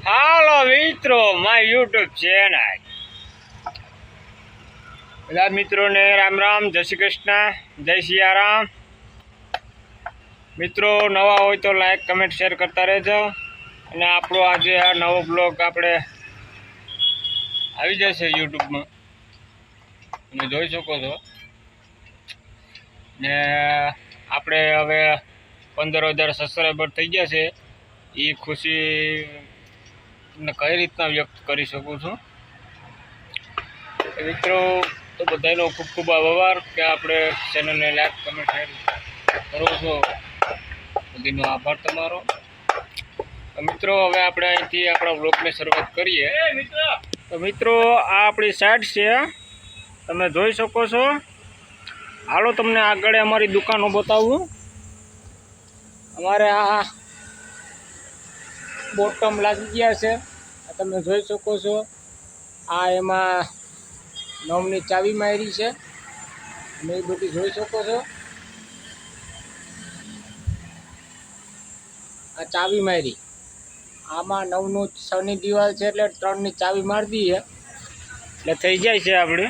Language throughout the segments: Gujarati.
હાલો મિત્રો, માય યુટ્યુબ ચેનલ. બધા મિત્રોને રામ રામ, જય શ્રી કૃષ્ણ, જય સિયારામ. મિત્રો નવા હોય તો લાઈક કમેન્ટ શેર કરતા રહેજો. અને આપણો આજે આ નવો બ્લોગ આપણે આવી જશે યુટ્યુબમાં, તમે જોઈ શકો છો. ને આપણે હવે 15,000 સબસ્ક્રાઈબર થઈ ગયા છે. એ ખુશી ને કઈ રીતના વ્યક્ત કરી શકું છું મિત્રો. તો બધાનો ખૂબ ખૂબ આભાર કે આપણે ચેનલને લાઈક કમેન્ટ શેર કરો છો. બધીનો આભાર તમારો. મિત્રો હવે આપણે અહીંથી આપણા બ્લોગની શરૂઆત કરીએ. તો મિત્રો આ આપણી સાઈડ છે, તમે જોઈ શકો છો. હાલો તમને આગળ અમારી દુકાનો બતાવું. અમારે આ બોટમ લાગી ગયા છે, તમે જોઈ શકો છો. આ એમાં નવની ચાવી મારી છે, તમે એ બધી જોઈ શકો છો. આ ચાવી મારી, આમાં 9નું 6ની દિવાલ છે એટલે 3ની ચાવી મારી દઈએ એટલે થઈ જાય છે આપણે.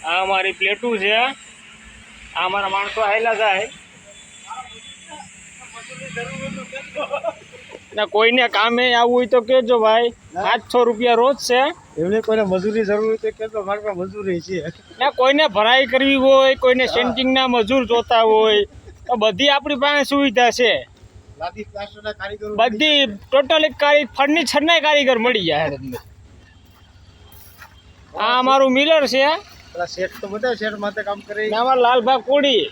આ અમારી પ્લેટું છે, આ અમારા માણસો આવેલા જાય ને. કોઈને કામે આવવું હોય તો કહેજો ભાઈ, 700 રૂપિયા રોજ છે. એમને કોઈને મજૂરી જરૂર હોય તો કહેજો, મારી પાસે મજૂરી છે. ને કોઈને ભરાઈ કરવી હોય, કોઈને સેન્ટિંગના મજૂર જોતા હોય તો બધી આપણી પાસે સુવિધા છે. લાદી પ્લાસ્ટરના કારીગરો બધી ટોટલી ફર્નિચરના કારીગર મળી જાય તમને. આ અમારું મિલર છે. શેઠ તો બધા શેઠ માથે કામ કરે. અમારા લાલભા કોડી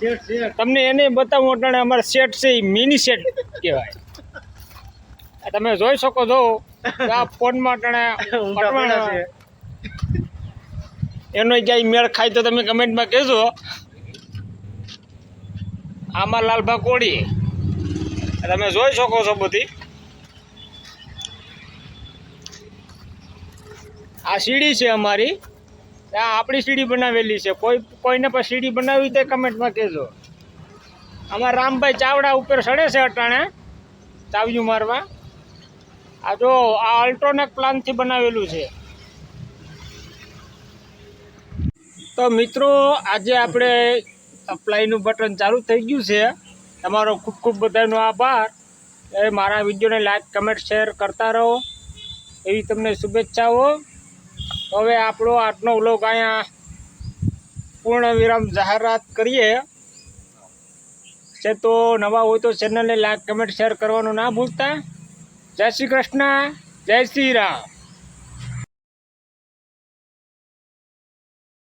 શેઠ તમને એને બતાવું અટાણે અમારા શેઠ છે, એ મિની શેઠ કહેવાય. તમે જોઈ શકો છો આ ફોનમાં અટાણે એનો ક્યાંય મેળ ખાય તો તમે કમેન્ટમાં કહેજો. આમાં લાલભા કોડી તમે જોઈ શકો છો બધી. આ સીડી છે અમારી, આ આપણી સીડી બનાવેલી છે. કોઈને પણ સીડી બનાવી તો કમેન્ટમાં કહેજો. અમારા રામભાઈ ચાવડા ઉપર ચડે છે અટાણે ચાવ્યું મારવા. આ જો આ અલ્ટ્રોનેક પ્લાનથી બનાવેલું છે. તો મિત્રો આજે આપણે અપ્લાયનું બટન ચાલુ થઈ ગયું છે. તમારો ખૂબ ખૂબ બધાનો આભાર. એ મારા વિડીયોને લાઈક કમેન્ટ શેર કરતા રહો એવી તમને શુભેચ્છાઓ. હવે આપણો આજનો વ્લોગ અહીંયા પૂર્ણ વિરામ જાહેરાત કરીએ છે. તો નવા હોય તો ચેનલને લાઈક કમેન્ટ શેર કરવાનું ના ભૂલતા. જય શ્રી કૃષ્ણ, જય શ્રી રામ.